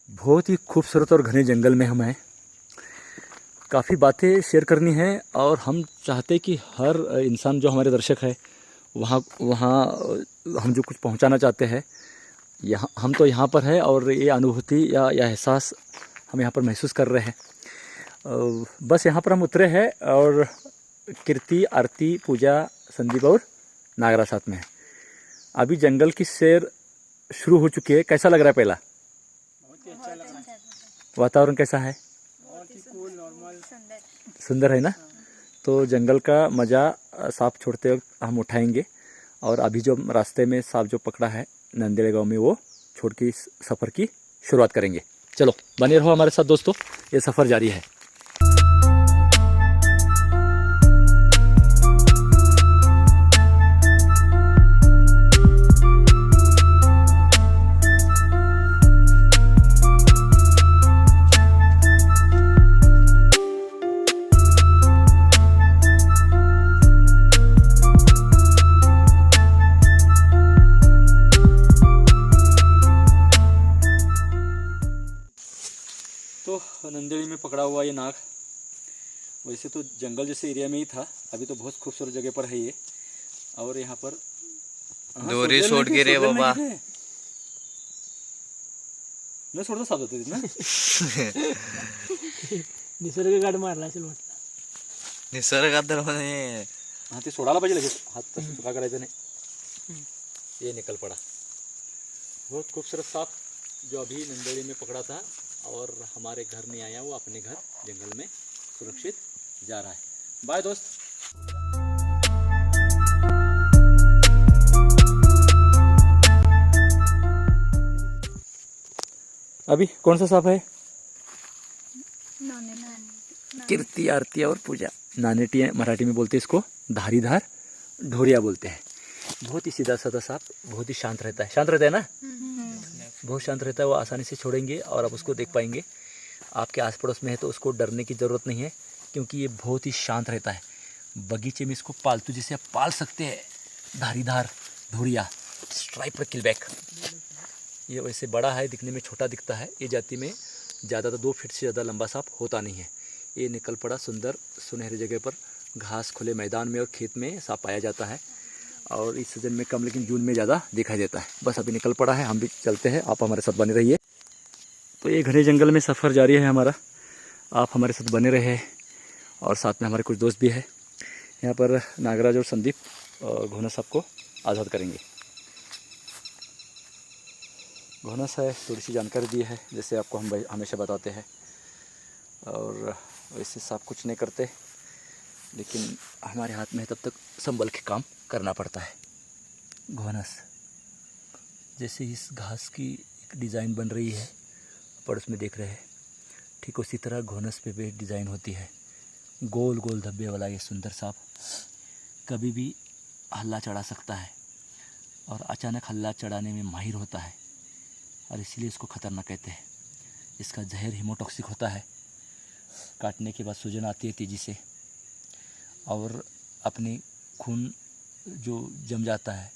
बहुत ही खूबसूरत और घने जंगल में हम हैं। काफ़ी बातें शेयर करनी है और हम चाहते कि हर इंसान जो हमारे दर्शक है वहाँ वहाँ हम जो कुछ पहुँचाना चाहते हैं, यहाँ हम तो यहाँ पर है और ये अनुभूति या एहसास हम यहाँ पर महसूस कर रहे हैं। बस यहाँ पर हम उतरे हैं और कीर्ति, आरती, पूजा, संदीप और नागरा साथ में है। अभी जंगल की सैर शुरू हो चुकी है। कैसा लग रहा है? पहला बहुत ही अच्छा लगा। वातावरण कैसा है? बहुत ही कूल, नॉर्मल, सुंदर है ना? तो जंगल का मज़ा सांप छोड़ते वक्त हम उठाएंगे और अभी जो रास्ते में सांप जो पकड़ा है नंदेड़ गांव में, वो छोड़ के इस सफ़र की शुरुआत करेंगे। चलो बने रहो हमारे साथ दोस्तों, ये सफ़र जारी है। तो नंदेड़ी में पकड़ा हुआ ये नाग वैसे तो जंगल जैसे एरिया में ही था, अभी तो बहुत खूबसूरत जगह पर है ये। और यहाँ पर दोरी सोड गिरे बाबा न सोडता साप जातो ना निसर्ग गाड मारला असेल म्हटलं. निसर्गात तर म्हणे हाँ ते सोडायला पाहिजे लगेच, हात तसं चुका करायचं नाही. ये निकल पड़ा बहुत खूबसूरत सांप जो अभी नंदेड़ी में पकड़ा था और हमारे घर नहीं आया, वो अपने घर जंगल में सुरक्षित जा रहा है। बाय दोस्त। अभी कौन सा सांप है? कीर्ति, आरती और पूजा। नानेटी मराठी में बोलते हैं इसको, धारीधार ढोरिया बोलते हैं। बहुत ही सीधा साधा सांप, बहुत ही शांत रहता है। शांत रहता है ना? बहुत शांत रहता है, वो आसानी से छोड़ेंगे और आप उसको देख पाएंगे। आपके आस पड़ोस में है तो उसको डरने की ज़रूरत नहीं है, क्योंकि ये बहुत ही शांत रहता है। बगीचे में इसको पालतू जैसे आप पाल सकते हैं। धारीधार ढोरिया, स्ट्राइपर किलबैक। ये वैसे बड़ा है, दिखने में छोटा दिखता है। ये जाति में ज़्यादा तो 2 फीट से ज़्यादा लंबा सांप होता नहीं है। ये निकल पड़ा सुंदर सुनहरी जगह पर, घास खुले मैदान में और खेत में सांप पाया जाता है। और इस सीज़न में कम, लेकिन जून में ज़्यादा दिखाई देता है। बस अभी निकल पड़ा है, हम भी चलते हैं, आप हमारे साथ बने रहिए। तो ये घने जंगल में सफ़र जारी है हमारा, आप हमारे साथ बने रहे और साथ में हमारे कुछ दोस्त भी हैं। यहाँ पर नागराज और संदीप घोनस आपको आज़ाद करेंगे। घोनस है, थोड़ी सी जानकारी दी है जैसे आपको हम हमेशा बताते हैं। और वैसे सांप कुछ नहीं करते, लेकिन हमारे हाथ में तब तक संभल के काम करना पड़ता है। घोनस जैसे इस घास की एक डिज़ाइन बन रही है, पड़ोस में देख रहे हैं, ठीक उसी तरह घोनस पे भी डिज़ाइन होती है। गोल गोल धब्बे वाला ये सुंदर सांप कभी भी हल्ला चढ़ा सकता है और अचानक हल्ला चढ़ाने में माहिर होता है, और इसीलिए इसको खतरनाक कहते हैं। इसका जहर हीमोटॉक्सिक होता है, काटने के बाद सूजन आती है तेज़ी से, और अपने खून जो जम जाता है,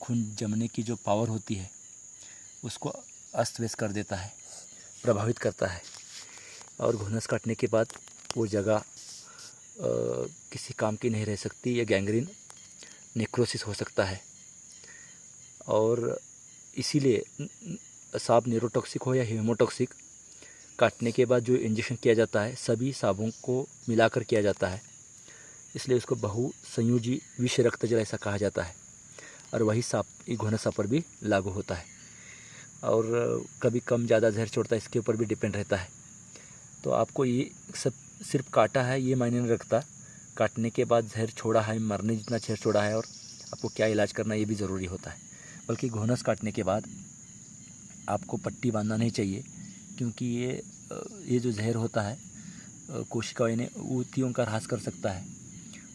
खून जमने की जो पावर होती है उसको अस्त व्यस्त कर देता है, प्रभावित करता है। और घुनस काटने के बाद वो जगह किसी काम की नहीं रह सकती, या गैंग्रीन, नेक्रोसिस हो सकता है। और इसीलिए सांप न्यूरोटॉक्सिक हो या हीमोटॉक्सिक, काटने के बाद जो इंजेक्शन किया जाता है सभी सांपों को मिलाकर किया जाता है, इसलिए उसको बहुसंयोजी विष रक्त जल ऐसा कहा जाता है। और वही सांप घोनस सांप पर भी लागू होता है, और कभी कम ज़्यादा जहर छोड़ता है, इसके ऊपर भी डिपेंड रहता है। तो आपको ये सब सिर्फ काटा है ये मायने नहीं रखता, काटने के बाद जहर छोड़ा है, मरने जितना जहर छोड़ा है, और आपको क्या इलाज करना ये भी ज़रूरी होता है। बल्कि घोनस काटने के बाद आपको पट्टी बांधना नहीं चाहिए, क्योंकि ये जो जहर होता है कोशिकाओं ने ऊतियों का ह्रास कर सकता है,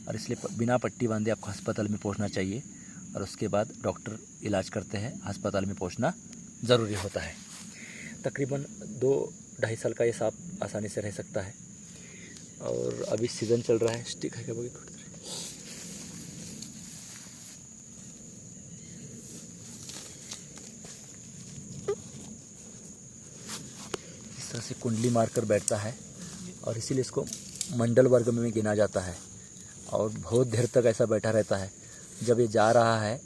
और इसलिए बिना पट्टी बांधे आपको अस्पताल में पहुंचना चाहिए, और उसके बाद डॉक्टर इलाज करते हैं। अस्पताल में पहुंचना ज़रूरी होता है। तकरीबन 2-2.5 साल का ये सांप आसानी से रह सकता है। और अभी सीज़न चल रहा है, स्टिक है क्या बोली थोड़ी देर। तरह से कुंडली मारकर बैठता है और इसीलिए इसको मंडल वर्ग में गिना जाता है और बहुत देर तक ऐसा बैठा रहता है। जब ये जा रहा है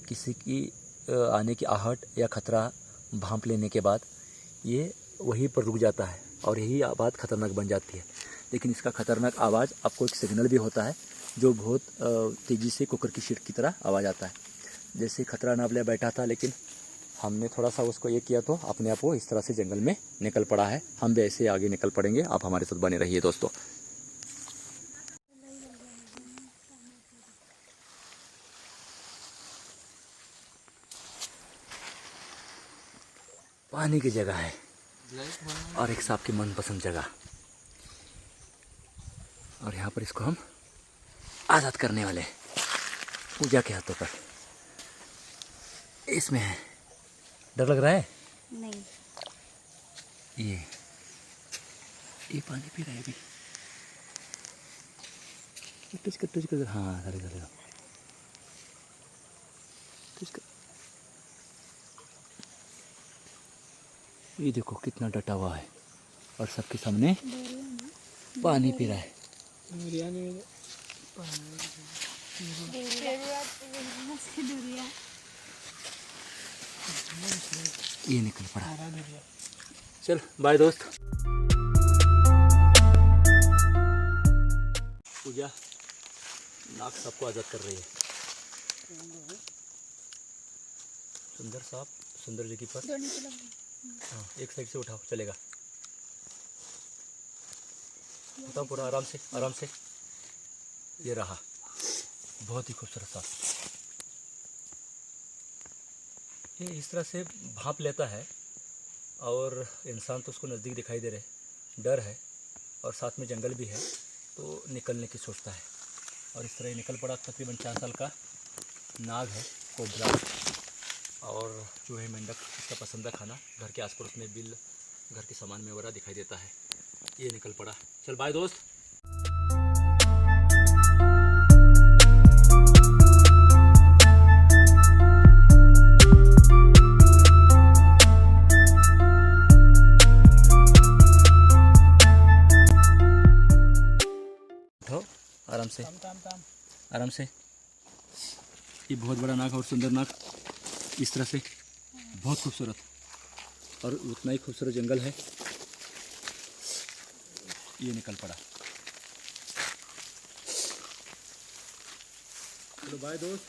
किसी की आने की आहट या खतरा भांप लेने के बाद ये वहीं पर रुक जाता है और यही आवाज़ खतरनाक बन जाती है। लेकिन इसका खतरनाक आवाज़ आपको एक सिग्नल भी होता है जो बहुत तेज़ी से कुकर की शीट की तरह आवाज़ आता है। जैसे खतरा नाप लिया बैठा था, लेकिन हमने थोड़ा सा उसको ये किया तो अपने आप वो इस तरह से जंगल में निकल पड़ा है। हम भी ऐसे आगे निकल पड़ेंगे। आप हमारे साथ बने रहिए दोस्तों। पानी की जगह है और एक सांप की मनपसंद जगह, और यहाँ पर इसको हम आज़ाद करने वाले हैं पूजा के हाथों पर। इसमें है, डर लग रहा है? नहीं। ये पानी पी रहा है अभी। तुझ कर हाँ धरे तुझ कर। ये देखो कितना डटा हुआ है और सबके सामने पानी पी रहा है। ये निकल पड़ा। चल बाय दोस्त। पूजा नाक सबको आज़ाद कर रही है। सुंदर सांप सुंदर जगह पर। हाँ एक साइड से उठाओ, चलेगा। उठाओ पूरा आराम से। ये रहा, बहुत ही खूबसूरत सांप। ये इस तरह से भांप लेता है और इंसान तो उसको नज़दीक दिखाई दे रहे, डर है और साथ में जंगल भी है तो निकलने की सोचता है। और इस तरह निकल पड़ा। तकरीबन 4 साल का नाग है, कोबरा और चूहे मेंढक इसका पसंदीदा खाना। घर के आसपास में बिल, घर के सामान में वगैरह दिखाई देता है। ये निकल पड़ा। चल बाय दोस्त। उठो आराम से। ये बहुत बड़ा नाग और सुंदर नाग, इस तरह से बहुत खूबसूरत और उतना ही खूबसूरत जंगल है। ये निकल पड़ा। चलो बाय दोस्त।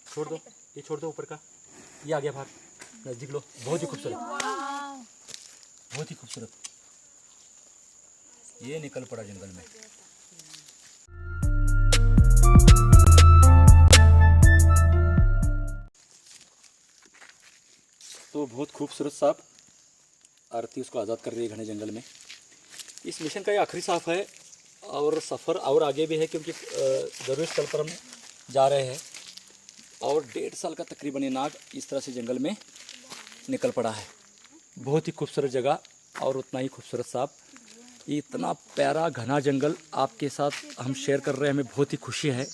छोड़ दो, ये छोड़ दो ऊपर का। ये आ गया बाहर, नजदीक लो। बहुत ही खूबसूरत, बहुत ही खूबसूरत। ये निकल पड़ा जंगल में। तो बहुत खूबसूरत सांप, आरती उसको आज़ाद कर रही है घने जंगल में। इस मिशन का ये आखिरी सांप है और सफ़र और आगे भी है, क्योंकि ज़रूरी स्थल पर हम जा रहे हैं। और 1.5 साल का तकरीबन ये नाग इस तरह से जंगल में निकल पड़ा है। बहुत ही खूबसूरत जगह और उतना ही खूबसूरत सांप। ये इतना प्यारा घना जंगल आपके साथ हम शेयर कर रहे हैं, हमें बहुत ही खुशी है।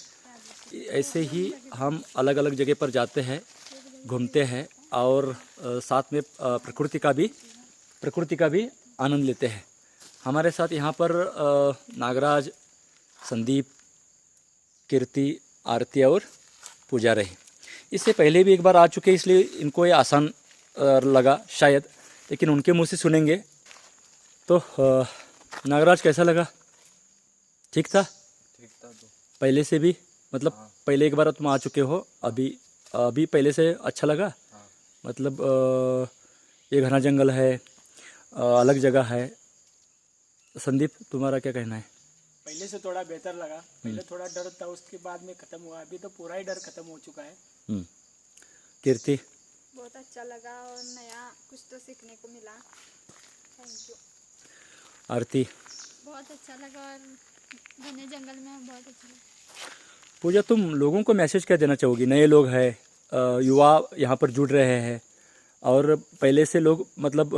ऐसे ही हम अलग अलग जगह पर जाते हैं, घूमते हैं और साथ में प्रकृति का भी आनंद लेते हैं। हमारे साथ यहाँ पर नागराज, संदीप, कीर्ति, आरती और पूजा रहे। इससे पहले भी एक बार आ चुके, इसलिए इनको ये आसान लगा शायद, लेकिन उनके मुंह से सुनेंगे तो नागराज कैसा लगा? ठीक था तो पहले से भी, मतलब हाँ। पहले एक बार तुम आ चुके हो, अभी पहले से अच्छा लगा? हाँ। मतलब ये घना जंगल है, अलग जगह है। संदीप तुम्हारा क्या कहना है? पहले से थोड़ा बेहतर लगा। पहले थोड़ा डर था, उसके बाद में खत्म हुआ। अभी तो पूरा ही डर खत्म हो चुका है। कीर्ति बहुत अच्छा लगा और नया कुछ तो सीखने को मिला। Thank you. आरती बहुत अच्छा लगा और घने जंगल में बहुत अच्छा लगा। पूजा तुम लोगों को मैसेज क्या देना चाहोगी? नए लोग हैं, युवा यहाँ पर जुड़ रहे हैं और पहले से लोग, मतलब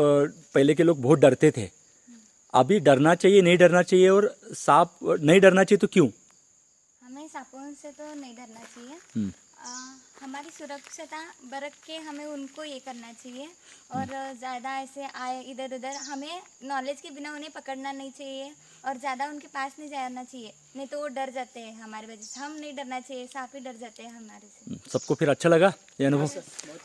पहले के लोग बहुत डरते थे, अभी डरना चाहिए नहीं डरना चाहिए, और सांप नहीं डरना चाहिए तो क्यों? हमें सांपों से तो नहीं डरना चाहिए। हम्म, हमारी सुरक्षता बरत के हमें उनको ये करना चाहिए, और ज़्यादा ऐसे आए इधर उधर हमें नॉलेज के बिना उन्हें पकड़ना नहीं चाहिए, और ज़्यादा उनके पास नहीं जाना चाहिए, नहीं तो वो डर जाते हैं हमारी वजह से। हम नहीं डरना चाहिए, सांप ही डर जाते हैं हमारे से। सबको फिर अच्छा लगा ये अनुभव?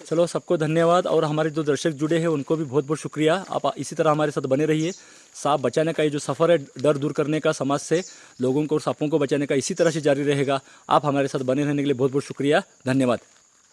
चलो सबको धन्यवाद, और हमारे जो दर्शक जुड़े हैं उनको भी बहुत बहुत शुक्रिया। आप इसी तरह हमारे साथ बने रहिए। सांप बचाने का ये जो सफ़र है, डर दूर करने का, समाज से लोगों को और सांपों को बचाने का, इसी तरह से जारी रहेगा। आप हमारे साथ बने रहने के लिए बहुत बहुत शुक्रिया, धन्यवाद।